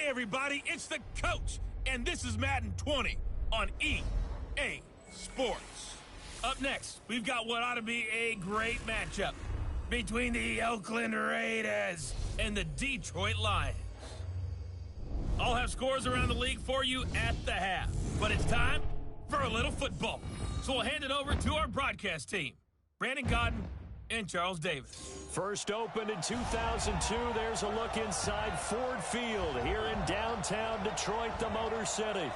Hey everybody, it's the coach, and this is Madden 20 on EA Sports. Up next, we've got what ought to be a great matchup between the Oakland Raiders and the Detroit Lions. I'll have scores around the league for you at the half, but it's time for a little football. So we'll hand it over to our broadcast team, Brandon Godden and Charles Davis. First opened in 2002, there's a look inside Ford Field here in downtown Detroit, the Motor City.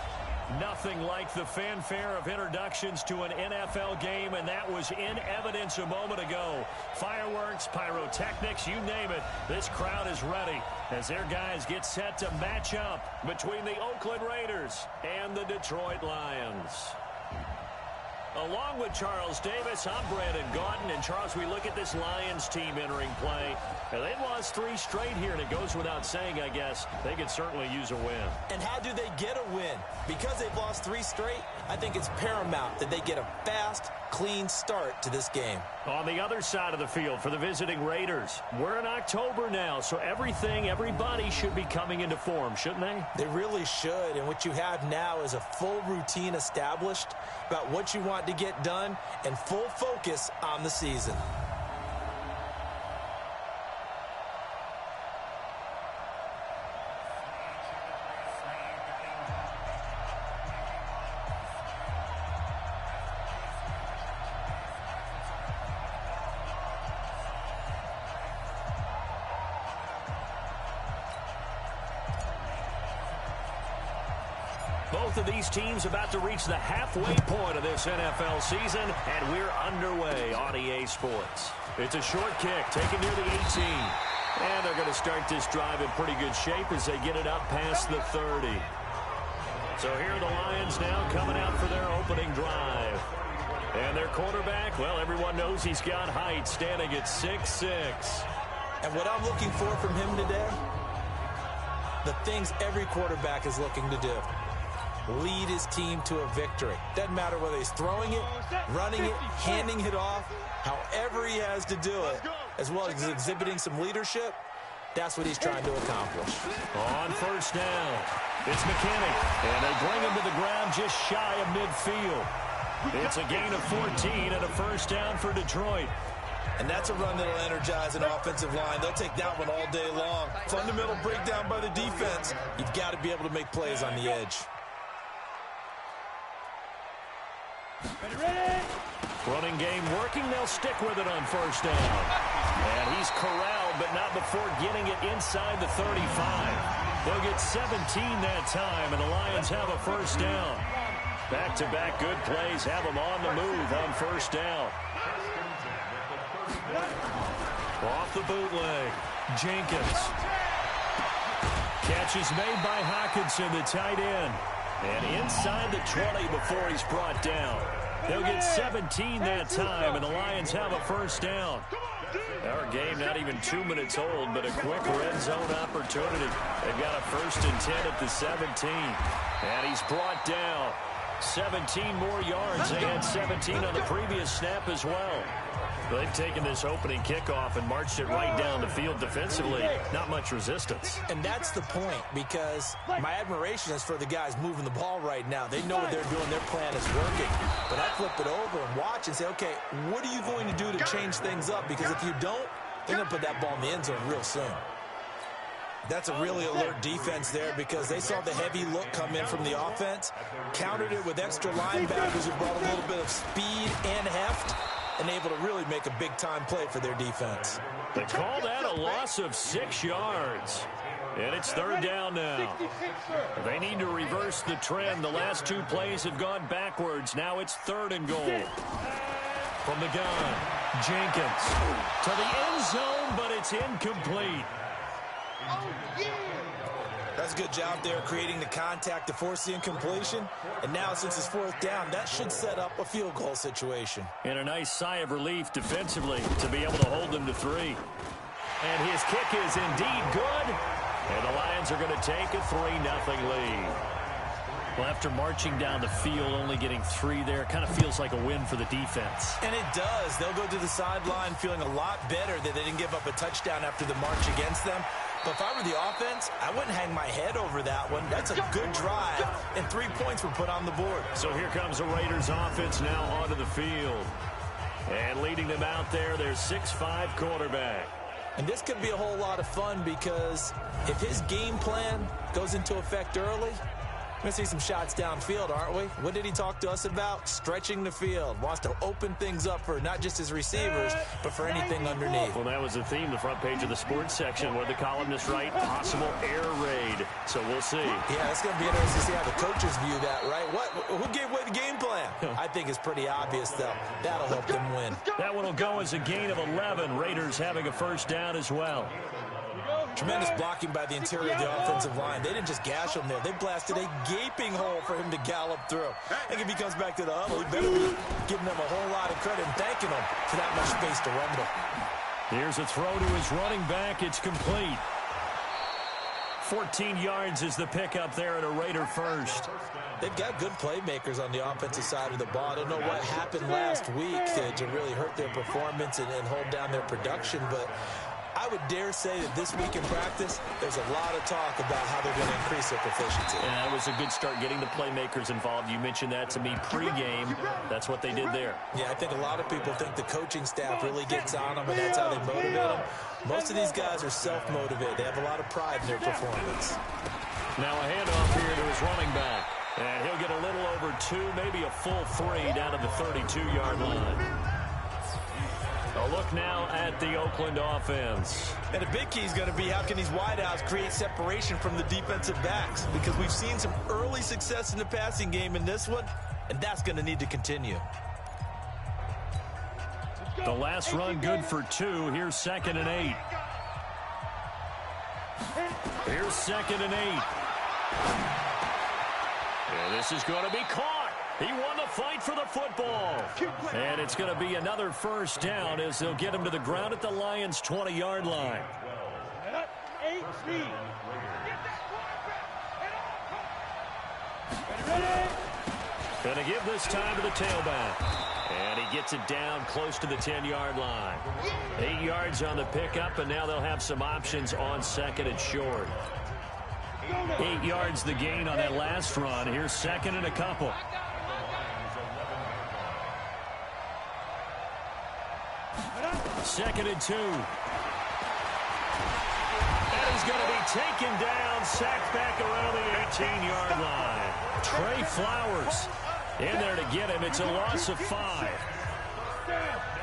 Nothing like the fanfare of introductions to an NFL game, and that was in evidence a moment ago. Fireworks, pyrotechnics, you name it. This crowd is ready as their guys get set to match up between the Oakland Raiders and the Detroit Lions. Along with Charles Davis, I'm Brandon Godden. And Charles, we look at this Lions team entering play. Now, they've lost 3 straight here, and it goes without saying, I guess, they could certainly use a win. And how do they get a win? Because they've lost 3 straight, I think it's paramount that they get a fast, clean start to this game. On the other side of the field for the visiting Raiders, we're in October now, so everybody should be coming into form, shouldn't they? They really should, and what you have now is a full routine established about what you want to get done and full focus on the season. Both of these teams about to reach the halfway point of this NFL season, and we're underway on EA Sports. It's a short kick taken near the 18. And they're going to start this drive in pretty good shape as they get it up past the 30. So here are the Lions now coming out for their opening drive. And their quarterback, well, everyone knows he's got height, standing at 6'6". And what I'm looking for from him today, the things every quarterback is looking to do. Lead his team to a victory. Doesn't matter whether he's throwing it, running it, handing it off, however he has to do it, as well as exhibiting some leadership, that's what he's trying to accomplish. On first down, it's McKinney, and they bring him to the ground just shy of midfield. It's a gain of 14 and a first down for Detroit. And that's a run that'll energize an offensive line. They'll take that one all day long. Fundamental breakdown by the defense. You've got to be able to make plays on the edge. Running game working. They'll stick with it on first down. And he's corralled, but not before getting it inside the 35. They'll get 17 that time, and the Lions have a first down. Back-to-back good plays have them on the move on first down. Off the bootleg, Jenkins. Catch is made by Hockenson, the tight end. And inside the 20 before he's brought down. They'll get 17 that time, and the Lions have a first down. Our game not even 2 minutes old, but a quick red zone opportunity. They've got a 1st and 10 at the 17. And he's brought down. 17 more yards. They had 17 on the previous snap as well. They've taken this opening kickoff and marched it right down the field defensively. Not much resistance. And that's the point, because my admiration is for the guys moving the ball right now. They know what they're doing. Their plan is working. But I flip it over and watch and say, okay, what are you going to do to change things up? Because if you don't, they're going to put that ball in the end zone real soon. That's a really alert defense there, because they saw the heavy look come in from the offense, countered it with extra linebackers who brought a little bit of speed and heft, and able to really make a big-time play for their defense. They call that a loss of 6 yards. And it's third down now. They need to reverse the trend. The last 2 plays have gone backwards. Now it's 3rd and goal. From the gun, Jenkins to the end zone, but it's incomplete. That's a good job there, creating the contact to force the incompletion. And now, since it's 4th down, that should set up a field goal situation. And a nice sigh of relief defensively to be able to hold them to 3. And his kick is indeed good. And the Lions are going to take a 3-0 lead. Well, after marching down the field, only getting 3 there, kind of feels like a win for the defense. And it does. They'll go to the sideline feeling a lot better that they didn't give up a touchdown after the march against them. But if I were the offense, I wouldn't hang my head over that one. That's a good drive, and 3 points were put on the board. So here comes the Raiders offense now onto the field. And leading them out there, their 6'5" quarterback. And this could be a whole lot of fun because if his game plan goes into effect early, we're going to see some shots downfield, aren't we? What did he talk to us about? Stretching the field. Wants to open things up for not just his receivers, but for anything underneath. Well, that was the theme, the front page of the sports section, where the columnists write possible air raid. So we'll see. Yeah, it's going to be interesting to see how the coaches view that, right? Who gave away the game plan? I think it's pretty obvious, though. That'll help them win. That one will go as a gain of 11. Raiders having a first down as well. Tremendous blocking by the interior of the offensive line. They didn't just gash him there. They blasted a gaping hole for him to gallop through. I think if he comes back to the huddle, he better be giving them a whole lot of credit and thanking them for that much space to rumble. Here's a throw to his running back. It's complete. 14 yards is the pickup there at a Raider first. They've got good playmakers on the offensive side of the ball. I don't know what happened last week to really hurt their performance and hold down their production, but I would dare say that this week in practice, there's a lot of talk about how they're going to increase their proficiency. Yeah, that was a good start getting the playmakers involved. You mentioned that to me pregame. That's what they did there. Yeah, I think a lot of people think the coaching staff really gets on them, and that's how they motivate them. Most of these guys are self-motivated. They have a lot of pride in their performance. Now a handoff here to his running back. And he'll get a little over 2, maybe a full 3 down to the 32-yard line. A look now at the Oakland offense. And a big key is going to be how can these wideouts create separation from the defensive backs, because we've seen some early success in the passing game in this one, and that's going to need to continue. The last run good for 2. Here's 2nd and 8. Here's 2nd and 8. And this is going to be caught. He won the fight for the football. And it's going to be another first down as they'll get him to the ground at the Lions' 20-yard line. Going to give this time to the tailback. And he gets it down close to the 10-yard line. 8 yards on the pickup, and now they'll have some options on 2nd and short. 8 yards the gain on that last run. Here's 2nd and a couple. 2nd and 2. And he's going to be taken down, sacked back around the 18-yard line. Trey Flowers in there to get him. It's a loss of 5.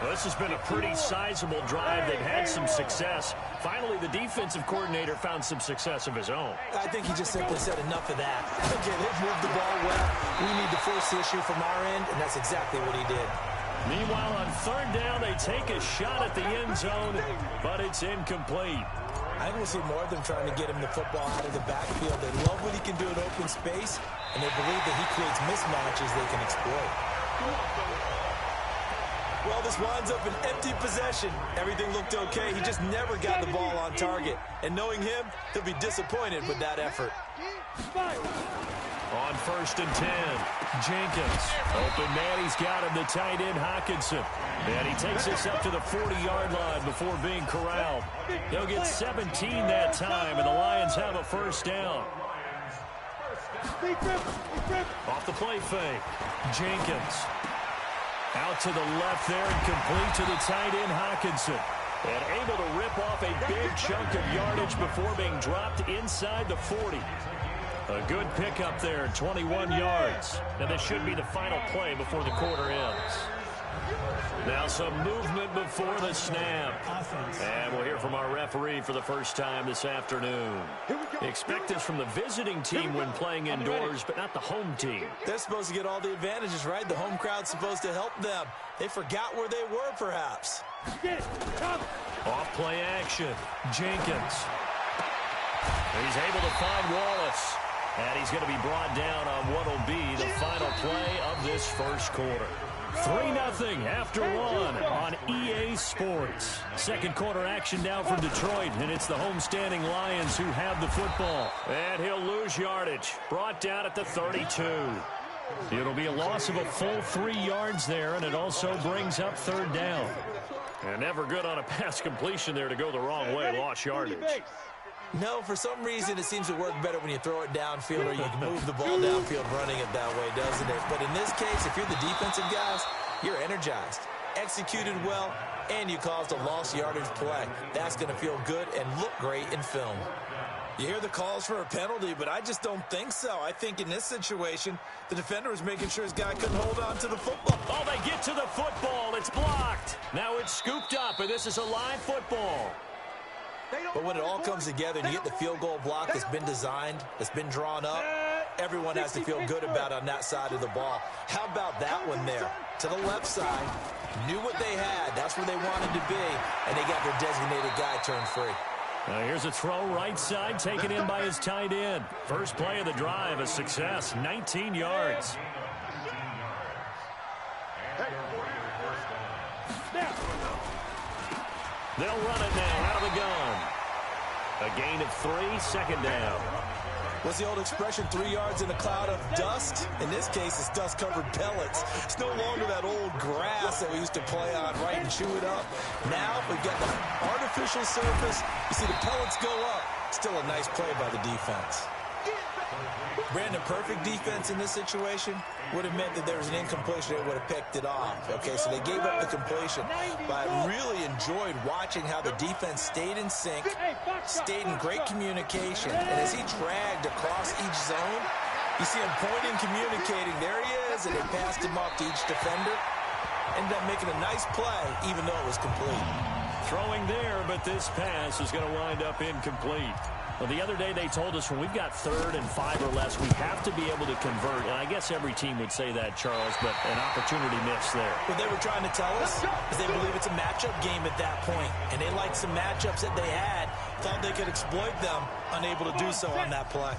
Well, this has been a pretty sizable drive. They've had some success. Finally, the defensive coordinator found some success of his own. I think he just simply said enough of that. Okay, they've moved the ball well. We need to force the issue from our end, and that's exactly what he did. Meanwhile, on 3rd down, they take a shot at the end zone, but it's incomplete. I think we'll see more of them trying to get him the football out of the backfield. They love what he can do in open space, and they believe that he creates mismatches they can exploit. Well, this winds up an empty possession. Everything looked okay. He just never got the ball on target. And knowing him, he'll be disappointed with that effort. On 1st and 10, Jenkins. Open man, he's got him, the tight end, Hawkinson. And he takes this up to the 40-yard line before being corralled. He'll get 17 that time, and the Lions have a first down. Off the play fake, Jenkins. Out to the left there and complete to the tight end, Hawkinson. And able to rip off a big chunk of yardage before being dropped inside the 40. A good pickup there, 21 yards. And this should be the final play before the quarter ends. Now some movement before the snap. And we'll hear from our referee for the first time this afternoon. Expect this from the visiting team when playing indoors, but not the home team. They're supposed to get all the advantages, right? The home crowd's supposed to help them. They forgot where they were, perhaps. Off play action, Jenkins. He's able to find Wallace. And he's going to be brought down on what will be the final play of this first quarter. 3-0 after 1 on EA Sports. Second quarter action now from Detroit, and it's the homestanding Lions who have the football. And he'll lose yardage. Brought down at the 32. It'll be a loss of a full 3 yards there, and it also brings up 3rd down. And never good on a pass completion there to go the wrong way. Lost yardage. No, for some reason it seems to work better when you throw it downfield or you can move the ball downfield running it that way, doesn't it? But in this case, if you're the defensive guys, you're energized, executed well, and you caused a lost yardage play. That's going to feel good and look great in film. You hear the calls for a penalty, but I just don't think so. I think in this situation, the defender was making sure his guy couldn't hold on to the football. Oh, they get to the football. It's blocked. Now it's scooped up, and this is a live football. But when it all comes together and you get the field goal block that's been designed, that's been drawn up, everyone has to feel good about on that side of the ball. How about that one there? To the left side, knew what they had. That's where they wanted to be, and they got their designated guy turned free. Here's a throw right side, taken in by his tight end. First play of the drive, a success, 19 yards. They'll run it now out of the gun. A gain of 3, second down. What's the old expression, 3 yards in a cloud of dust? In this case, it's dust-covered pellets. It's no longer that old grass that we used to play on, right, and chew it up. Now we've got the artificial surface. You see the pellets go up. Still a nice play by the defense. Brandon, perfect defense in this situation would have meant that there was an incompletion. They would have picked it off. Okay, so they gave up the completion. But I really enjoyed watching how the defense stayed in sync, stayed in great communication. And as he dragged across each zone, you see him pointing, communicating. There he is, and they passed him off to each defender. Ended up making a nice play, even though it was complete. Throwing there, but this pass is going to wind up incomplete. Well, the other day they told us when we've got 3rd and 5 or less, we have to be able to convert. And I guess every team would say that, Charles, but an opportunity missed there. What they were trying to tell us is they believe it's a matchup game at that point. And they liked some matchups that they had, thought they could exploit them, unable to do so on that play.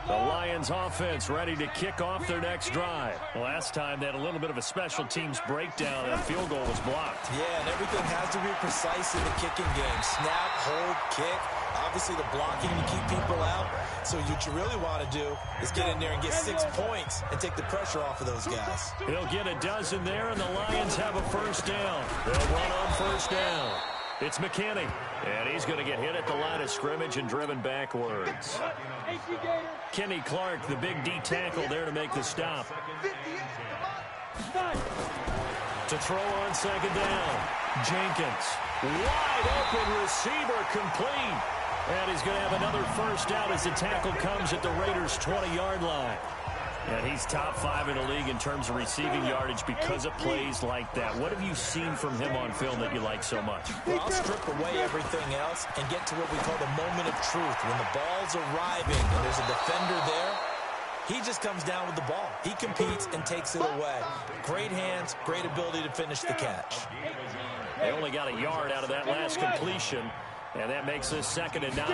The Lions offense ready to kick off their next drive. Last time they had a little bit of a special teams breakdown and a field goal was blocked. Yeah, and everything has to be precise in the kicking game. Snap, hold, kick. Obviously the blocking to keep people out. So what you really want to do is get in there and get 6 points and take the pressure off of those guys. He'll get a dozen there, and the Lions have a first down. They'll run on first down. It's McKinney, and he's going to get hit at the line of scrimmage and driven backwards. Kenny Clark, the big D tackle there to make the stop. To throw on second down, Jenkins. Wide open receiver, complete. And he's going to have another first down as the tackle comes at the Raiders' 20-yard line. And he's top 5 in the league in terms of receiving yardage because of plays like that. What have you seen from him on film that you like so much? Well, I'll strip away everything else and get to what we call the moment of truth. When the ball's arriving and there's a defender there, he just comes down with the ball. He competes and takes it away. Great hands, great ability to finish the catch. They only got a yard out of that last completion, and that makes this 2nd and 9.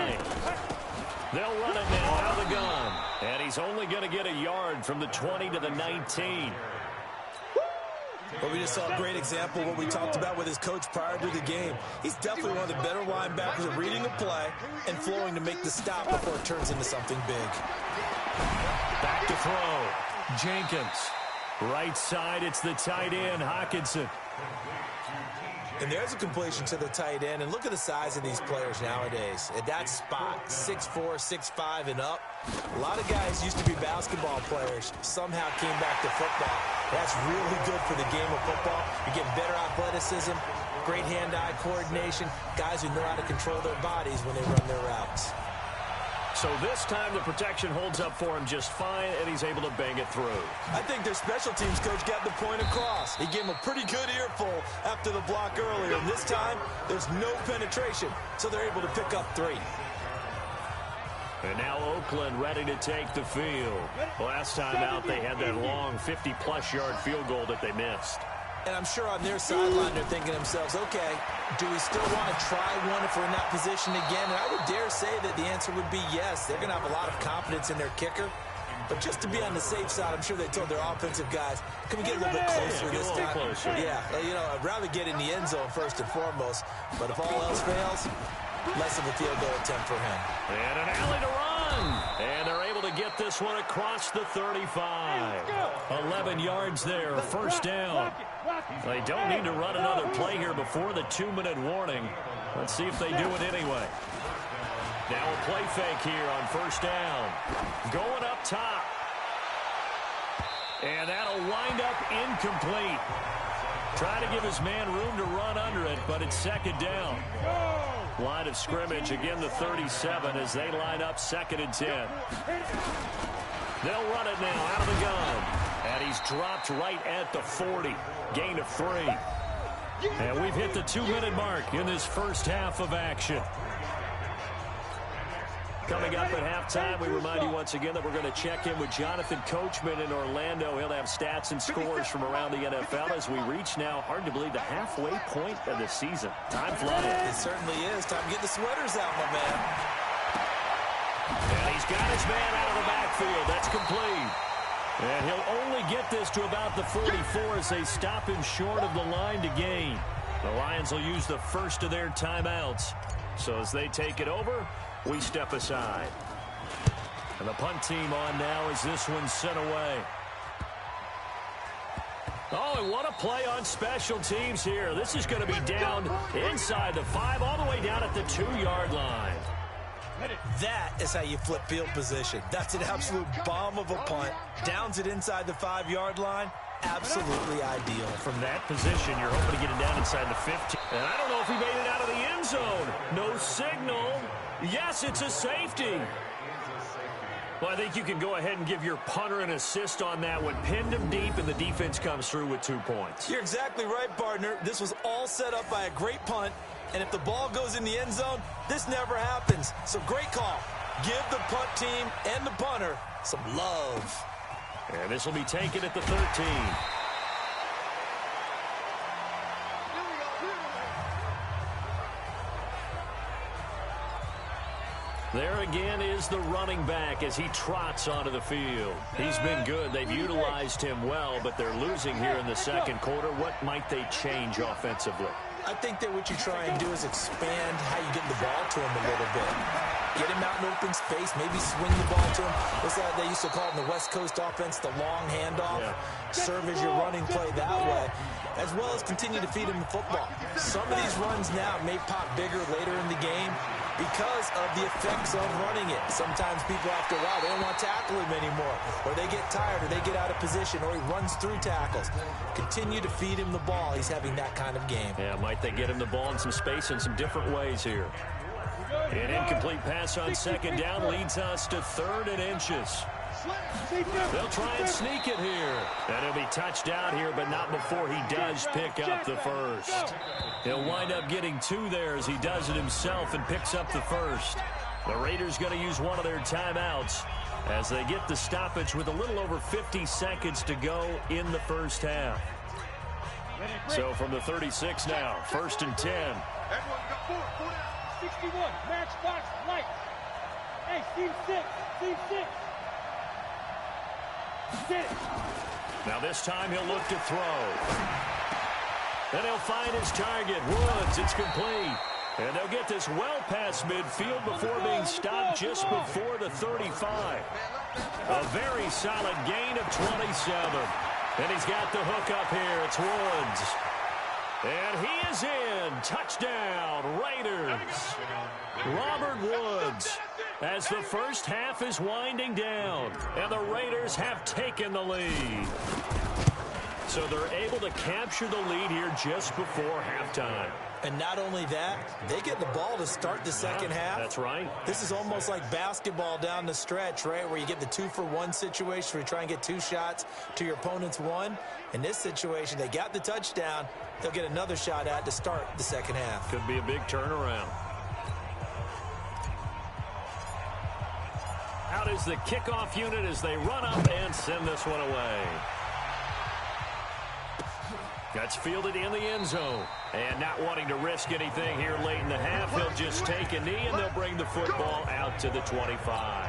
They'll run it now out of the gun. And he's only going to get a yard from the 20 to the 19. But we just saw a great example of what we talked about with his coach prior to the game. He's definitely one of the better linebackers at reading a play and flowing to make the stop before it turns into something big. Back to throw. Jenkins. Right side, it's the tight end, Hockenson. And there's a completion to the tight end. And look at the size of these players nowadays. At that spot, 6'4", 6'5", and up. A lot of guys used to be basketball players. Somehow came back to football. That's really good for the game of football. You get better athleticism, great hand-eye coordination, guys who know how to control their bodies when they run their routes. So this time the protection holds up for him just fine, and he's able to bang it through. I think their special teams coach got the point across. He gave him a pretty good earful after the block earlier. And this time, there's no penetration, so they're able to pick up 3. And now Oakland ready to take the field. Last time out, they had that long 50-plus yard field goal that they missed. And I'm sure on their sideline, they're thinking to themselves, okay, do we still want to try one if we're in that position again? And I would dare say that the answer would be yes. They're going to have a lot of confidence in their kicker. But just to be on the safe side, I'm sure they told their offensive guys, can we get a little bit closer this time? Yeah, you know, I'd rather get in the end zone first and foremost. But if all else fails, less of a field goal attempt for him. And an alley to run. And they're able to get this one across the 35. 11 yards there, first down. They don't need to run another play here before the 2-minute warning. Let's see if they do it anyway. Now a play fake here on first down. Going up top. And that'll wind up incomplete. Trying to give his man room to run under it, but it's second down. Line of scrimmage, again the 37 as they line up 2nd and 10. They'll run it now out of the gun. And he's dropped right at the 40. Gain of 3. And we've hit the 2-minute mark in this first half of action. Coming up at halftime, we remind you once again that we're going to check in with Jonathan Coachman in Orlando. He'll have stats and scores from around the NFL as we reach now, hard to believe, the halfway point of the season. Time flying. It certainly is. Time to get the sweaters out, my man. And he's got his man out of the backfield. That's complete. And he'll only get this to about the 44 as they stop him short of the line to gain. The Lions will use the first of their timeouts. So as they take it over, we step aside. And the punt team on now as this one's sent away. Oh, and what a play on special teams here. This is going to be down inside the 5, all the way down at the 2-yard line. That is how you flip field position. That's an absolute bomb of a punt. Downs it inside the 5-yard line. Absolutely ideal. From that position, you're hoping to get it down inside the 15. And I don't know if he made it out of the end zone. No signal. Yes, it's a safety. Well, I think you can go ahead and give your punter an assist on that one. Pinned him deep, and the defense comes through with 2 points. You're exactly right, partner. This was all set up by a great punt. And if the ball goes in the end zone, this never happens. So great call. Give the punt team and the punter some love. And this will be taken at the 13. There again is the running back as he trots onto the field. He's been good. They've utilized him well, but they're losing here in the second quarter. What might they change offensively? I think that what you try and do is expand how you get the ball to him a little bit. Get him out in open space, maybe swing the ball to him. What's that they used to call it in the West Coast offense, the long handoff? Yeah. Serve as your running play that way, as well as continue to feed him the football. Some of these runs now may pop bigger later in the game because of the effects of running it. Sometimes people after a while, they don't want to tackle him anymore, or they get tired, or they get out of position, or he runs through tackles. Continue to feed him the ball. He's having that kind of game. Yeah, might they get him the ball in some space in some different ways here. An incomplete pass on second down leads us to 3rd and inches. They'll try and sneak it here. And he'll be touched down here, but not before he does pick up the first. He'll wind up getting 2 there as he does it himself and picks up the first. The Raiders going to use one of their timeouts as they get the stoppage with a little over 50 seconds to go in the first half. So from the 36 now, 1st and 10. Everyone got 4 down. 61, matchbox, light. Hey, team 6. Now this time he'll look to throw. And he'll find his target, Woods. It's complete. And they'll get this well past midfield before being stopped just before the 35. A very solid gain of 27. And he's got the hook up here. It's Woods. And he is in. Touchdown, Raiders. Robert Woods, as the first half is winding down, and the Raiders have taken the lead. So they're able to capture the lead here just before halftime. And not only that, they get the ball to start the second half. That's right. This is almost like basketball down the stretch, right, where you get the 2-for-1 situation where you try and get 2 shots to your opponent's 1. In this situation, they got the touchdown. They'll get another shot at to start the second half. Could be a big turnaround. Out is the kickoff unit as they run up and send this one away. That's fielded in the end zone. And not wanting to risk anything here late in the half, they'll just take a knee and they'll bring the football out to the 25.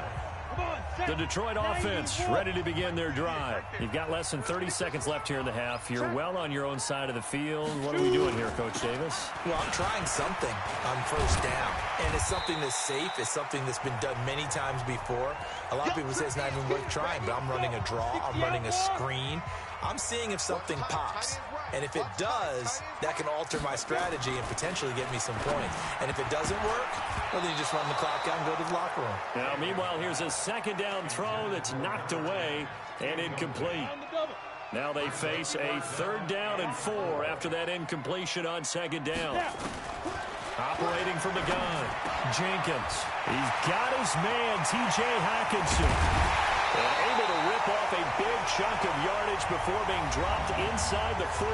The Detroit offense ready to begin their drive. You've got less than 30 seconds left here in the half. You're well on your own side of the field. What are we doing here, Coach Davis? Well, I'm trying something on first down. And it's something that's safe. It's something that's been done many times before. A lot of people say it's not even worth trying, but I'm running a draw. I'm running a screen. I'm seeing if something pops. And if it does, that can alter my strategy and potentially get me some points. And if it doesn't work, well, then you just run the clock out and go to the locker room. Now, meanwhile, here's a second down throw that's knocked away and incomplete. Now they face a 3rd down and 4 after that incompletion on 2nd down. Operating from the gun, Jenkins. He's got his man, T.J. Hawkinson. And able to rip off a big chunk of yardage before being dropped inside the 40.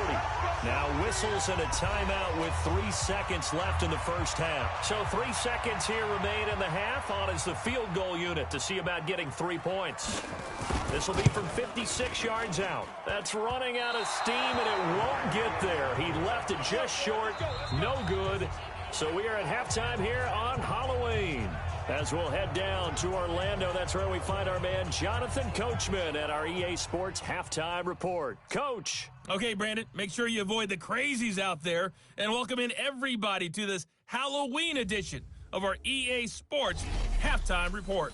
Now whistles and a timeout with 3 seconds left in the first half. So 3 seconds here remain in the half on as the field goal unit to see about getting 3 points. This will be from 56 yards out. That's running out of steam, and it won't get there. He left it just short. No good. So we are at halftime here on Halloween. As we'll head down to Orlando, that's where we find our man Jonathan Coachman at our EA Sports Halftime Report. Coach. Okay, Brandon, make sure you avoid the crazies out there and welcome in everybody to this Halloween edition of our EA Sports Halftime Report.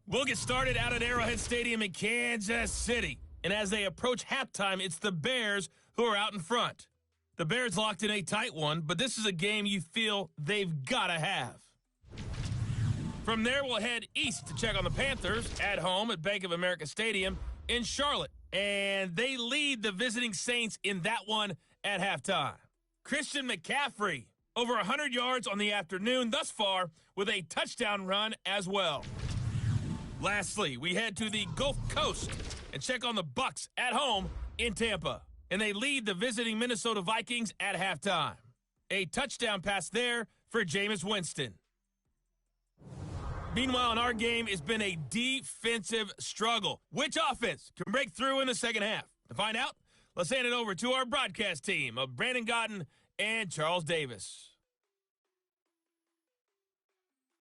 We'll get started out at Arrowhead Stadium in Kansas City. And as they approach halftime, it's the Bears who are out in front. The Bears locked in a tight one, but this is a game you feel they've got to have. From there, we'll head east to check on the Panthers at home at Bank of America Stadium in Charlotte. And they lead the visiting Saints in that one at halftime. Christian McCaffrey, over 100 yards on the afternoon thus far with a touchdown run as well. Lastly, we head to the Gulf Coast and check on the Bucs at home in Tampa. And they lead the visiting Minnesota Vikings at halftime. A touchdown pass there for Jameis Winston. Meanwhile, in our game, it's been a defensive struggle. Which offense can break through in the second half? To find out, let's hand it over to our broadcast team of Brandon Gotten and Charles Davis.